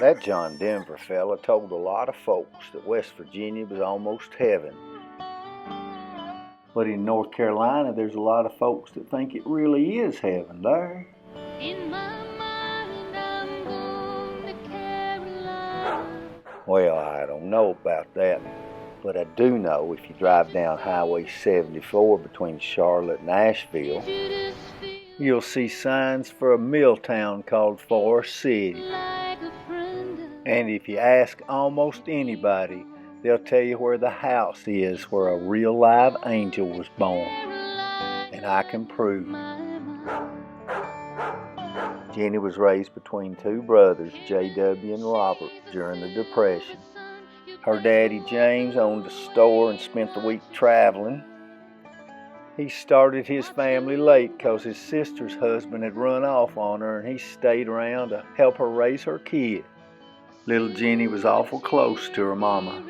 That John Denver fella told a lot of folks that West Virginia was almost heaven. But in North Carolina, there's a lot of folks that think it really is heaven there. In my mind, I'm going to Carolina. Well, I don't know about that, but I do know if you drive down Highway 74 between Charlotte and Asheville, you'll see signs for a mill town called Forest City. And if you ask almost anybody, they'll tell you where the house is where a real live angel was born. And I can prove it. Ginny was raised between two brothers, J.W. and Robert, during the Depression. Her daddy, James, owned a store and spent the week traveling. He started his family late because his sister's husband had run off on her, and he stayed around to help her raise her kid. Little Ginny was awful close to her mama.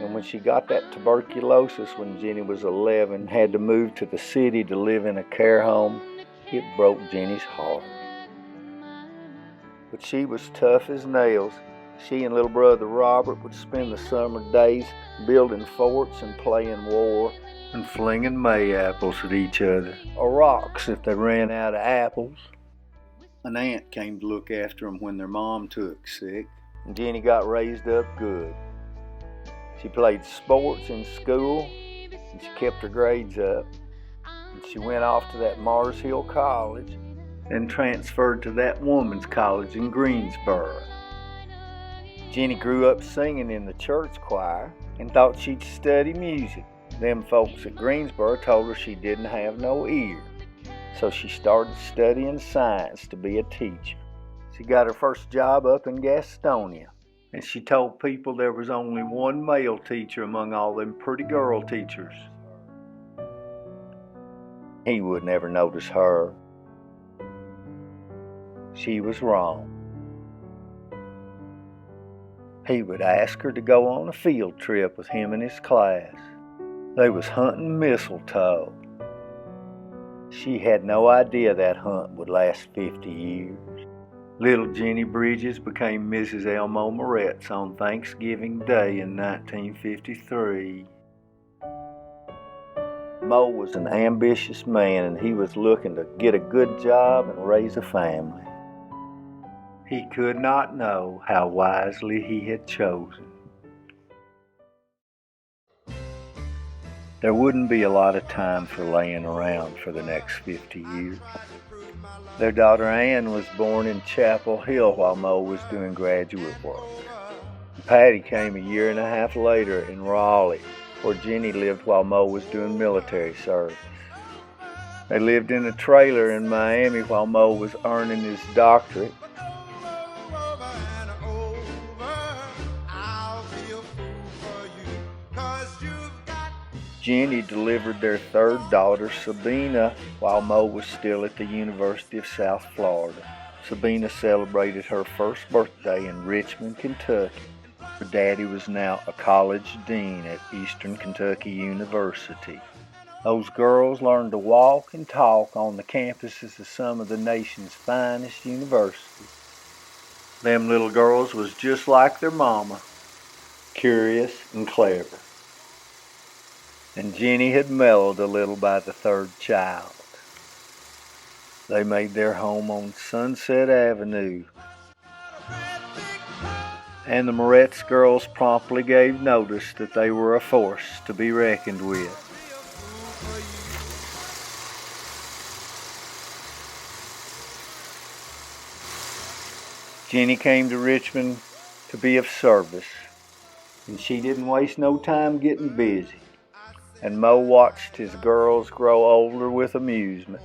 And when she got that tuberculosis when Ginny was 11 and had to move to the city to live in a care home, it broke Ginny's heart. But she was tough as nails. She and little brother Robert would spend the summer days building forts and playing war and flinging Mayapples at each other, or rocks if they ran out of apples. An aunt came to look after them when their mom took sick, and Ginny got raised up good. She played sports in school, and she kept her grades up. And she went off to that Mars Hill College and transferred to that woman's college in Greensboro. Ginny grew up singing in the church choir and thought she'd study music. Them folks at Greensboro told her she didn't have no ear, so she started studying science to be a teacher. She got her first job up in Gastonia, and she told people there was only one male teacher among all them pretty girl teachers. He would never notice her. She was wrong. He would ask her to go on a field trip with him and his class. They was hunting mistletoe. She had no idea that hunt would last 50 years. Little Ginny Bridges became Mrs. Elmo Moretz on Thanksgiving Day in 1953. Mo was an ambitious man, and he was looking to get a good job and raise a family. He could not know how wisely he had chosen. There wouldn't be a lot of time for laying around for the next 50 years. Their daughter Ann was born in Chapel Hill while Mo was doing graduate work. Patty came a year and a half later in Raleigh, where Ginny lived while Mo was doing military service. They lived in a trailer in Miami while Mo was earning his doctorate. Ginny delivered their third daughter, Sabina, while Mo was still at the University of South Florida. Sabina celebrated her first birthday in Richmond, Kentucky. Her daddy was now a college dean at Eastern Kentucky University. Those girls learned to walk and talk on the campuses of some of the nation's finest universities. Them little girls was just like their mama, curious and clever. And Ginny had mellowed a little by the third child. They made their home on Sunset Avenue. And the Moretz girls promptly gave notice that they were a force to be reckoned with. Ginny came to Richmond to be of service, and she didn't waste no time getting busy. And Mo watched his girls grow older with amusement.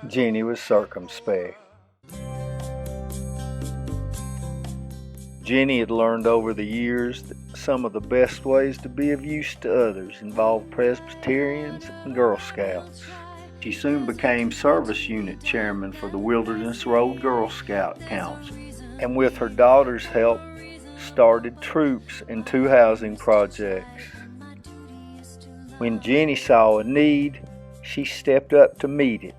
Ginny was circumspect. Ginny had learned over the years that some of the best ways to be of use to others involved Presbyterians and Girl Scouts. She soon became service unit chairman for the Wilderness Road Girl Scout Council, and with her daughter's help, started troops and 2 housing projects. When Ginny saw a need, she stepped up to meet it.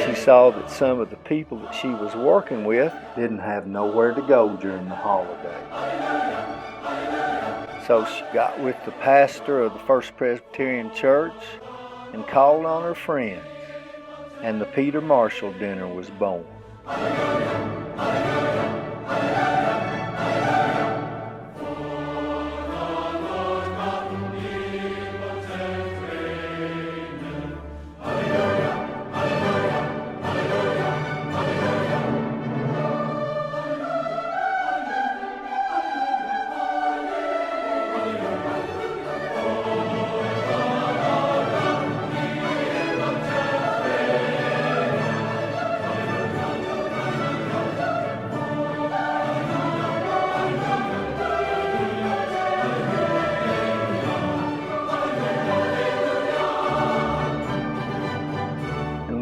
She saw that some of the people that she was working with didn't have nowhere to go during the holidays. So she got with the pastor of the First Presbyterian Church and called on her friends, and the Peter Marshall dinner was born.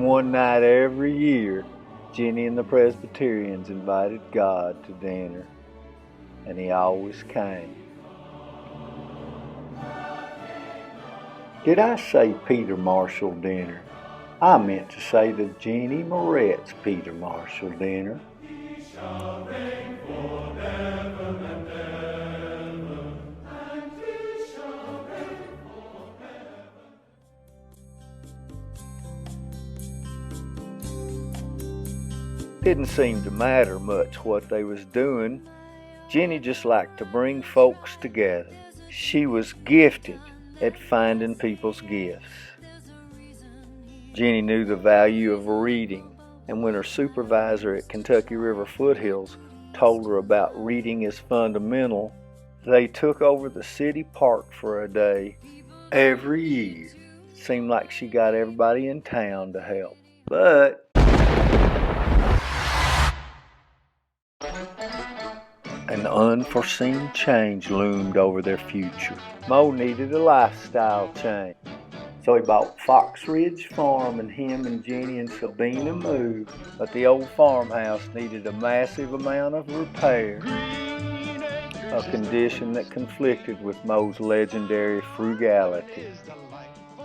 One night every year, Ginny and the Presbyterians invited God to dinner, and he always came. Did I say Peter Marshall dinner? I meant to say the Ginny Moretz Peter Marshall dinner. Didn't seem to matter much what they was doing. Ginny just liked to bring folks together. She was gifted at finding people's gifts. Ginny knew the value of reading, and when her supervisor at Kentucky River Foothills told her about reading as fundamental, they took over the city park for a day every year. Seemed like she got everybody in town to help. But an unforeseen change loomed over their future. Mo needed a lifestyle change, so he bought Fox Ridge Farm, and him and Ginny and Sabina moved. But the old farmhouse needed a massive amount of repair, a condition that conflicted with Mo's legendary frugality.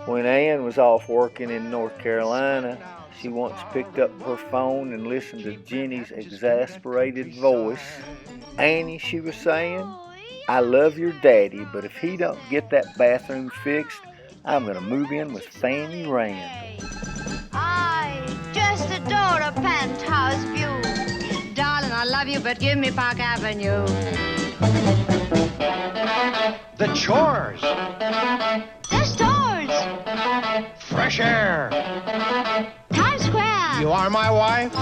When Ann was off working in North Carolina, she once picked up her phone and listened to Ginny's exasperated voice. "Annie," she was saying, "I love your daddy, but if he don't get that bathroom fixed, I'm going to move in with Fanny Rand." I just adore a penthouse view. Darling, I love you, but give me Park Avenue. The chores. The stores. Fresh air. Times Square. You are my wife.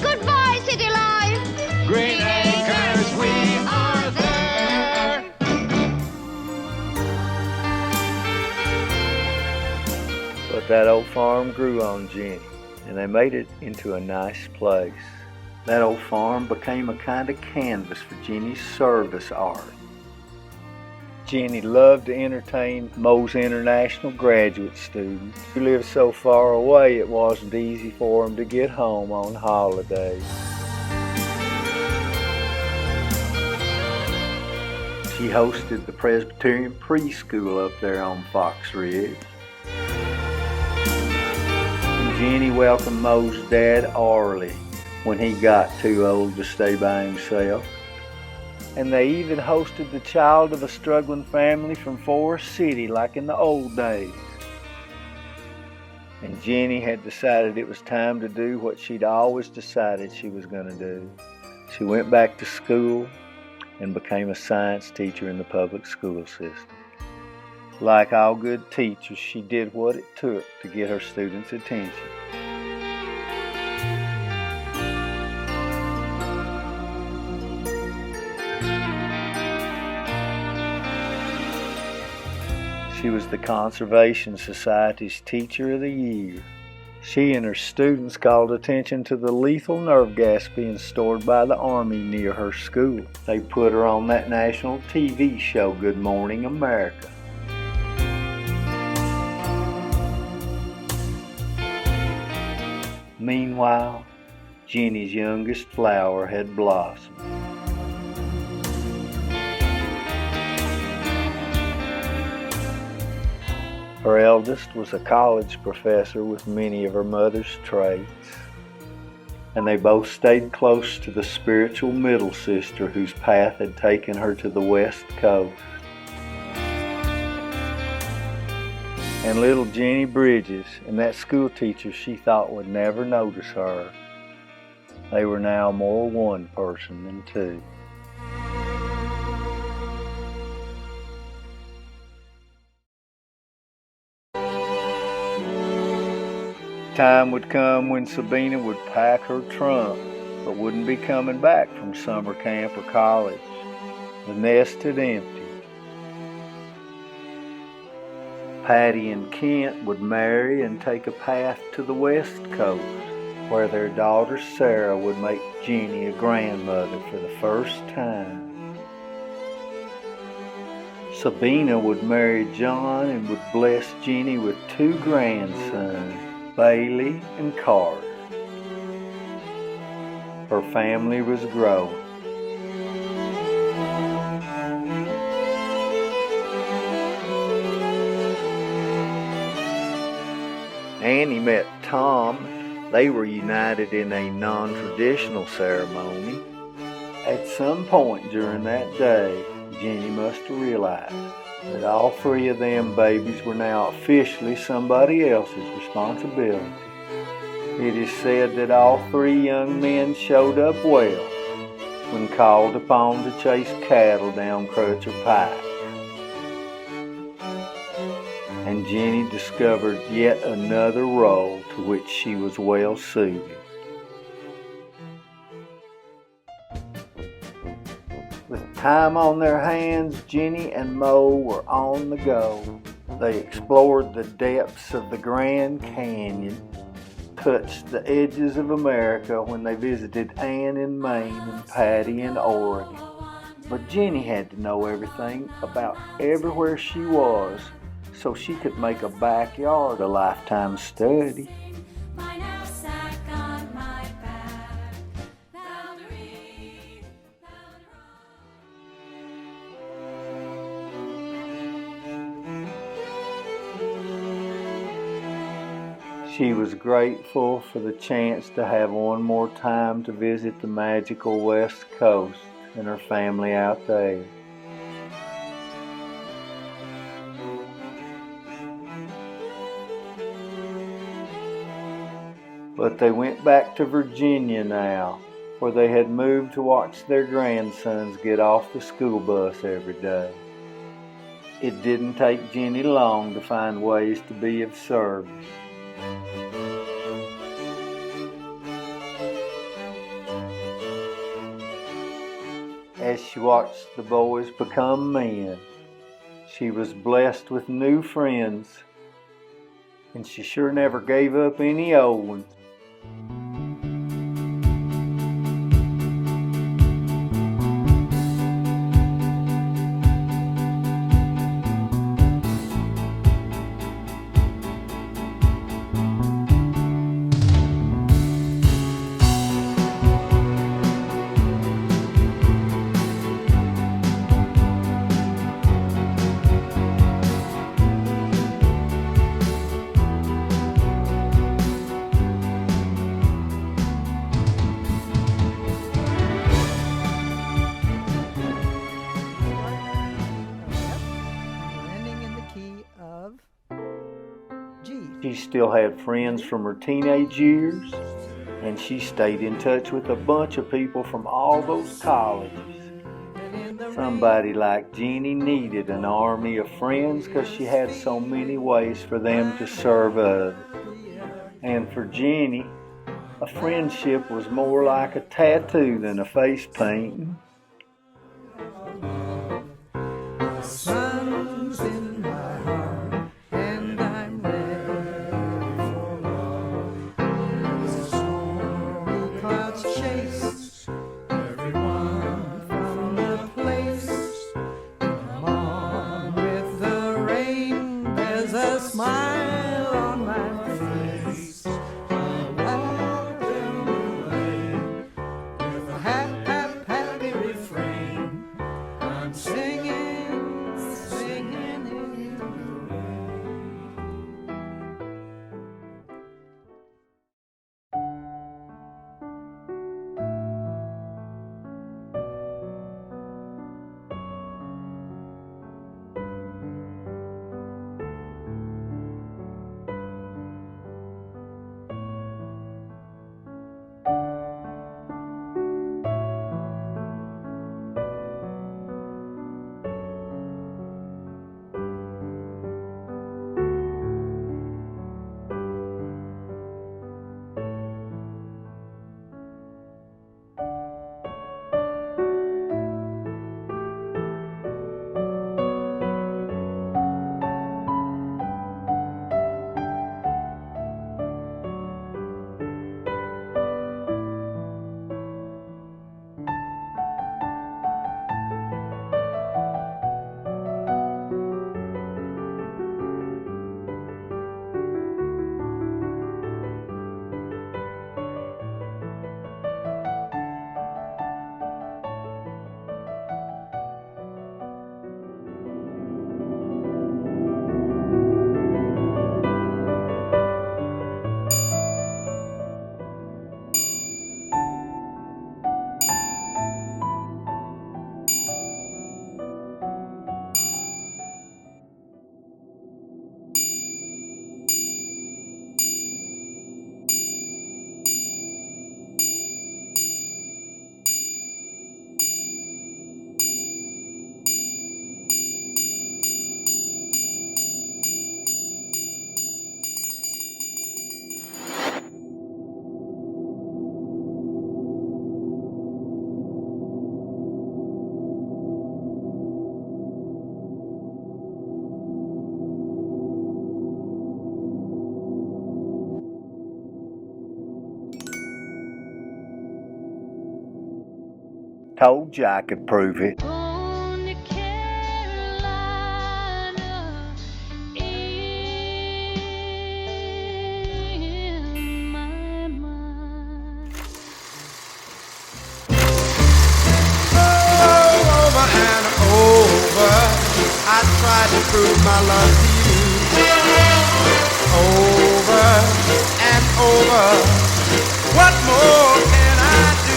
Goodbye, city life. Green Acres, we are there. But that old farm grew on Ginny, and they made it into a nice place. That old farm became a kind of canvas for Ginny's service art. Ginny loved to entertain Mo's international graduate students who lived so far away it wasn't easy for them to get home on holidays. She hosted the Presbyterian preschool up there on Fox Ridge. And Ginny welcomed Mo's dad, Arlie, when he got too old to stay by himself. And they even hosted the child of a struggling family from Forest City like in the old days. And Ginny had decided it was time to do what she'd always decided she was going to do. She went back to school and became a science teacher in the public school system. Like all good teachers, she did what it took to get her students' attention. She was the Conservation Society's Teacher of the Year. She and her students called attention to the lethal nerve gas being stored by the Army near her school. They put her on that national TV show, Good Morning America. Meanwhile, Ginny's youngest flower had blossomed. Her eldest was a college professor with many of her mother's traits, and they both stayed close to the spiritual middle sister whose path had taken her to the West Coast. And little Ginny Bridges and that school teacher she thought would never notice her. They were now more one person than two. Time would come when Sabina would pack her trunk, but wouldn't be coming back from summer camp or college. The nest had emptied. Patty and Kent would marry and take a path to the West Coast, where their daughter Sarah would make Ginny a grandmother for the first time. Sabina would marry John and would bless Ginny with two grandsons, Bailey and Carter. Her family was growing. Annie met Tom. They were united in a non-traditional ceremony. At some point during that day, Ginny must have realized that all three of them babies were now officially somebody else's responsibility. It is said that all three young men showed up well when called upon to chase cattle down Crutcher Pike. And Ginny discovered yet another role to which she was well suited. With time on their hands, Ginny and Mo were on the go. They explored the depths of the Grand Canyon, touched the edges of America when they visited Ann in Maine and Patty in Oregon. But Ginny had to know everything about everywhere she was, so she could make a backyard a lifetime study. She was grateful for the chance to have one more time to visit the magical West Coast and her family out there. But they went back to Virginia now, where they had moved to watch their grandsons get off the school bus every day. It didn't take Ginny long to find ways to be of service. As she watched the boys become men, she was blessed with new friends, and she sure never gave up any old ones. She still had friends from her teenage years, and she stayed in touch with a bunch of people from all those colleges. Somebody like Ginny needed an army of friends because she had so many ways for them to serve others. And for Ginny, a friendship was more like a tattoo than a face painting. Told you I could prove it. On to Carolina in my mind. Over and over, I tried to prove my love to you. Over and over, what more can I do?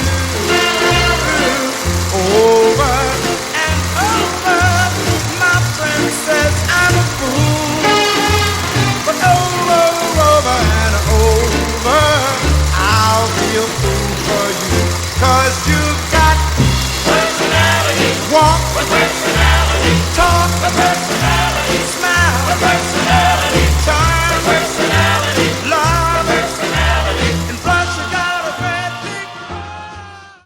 Over and over, my friend says I'm a fool. But over and over, I'll be a fool for you. 'Cause you've got personality, walk with personality, talk with personality, smile with personality, charm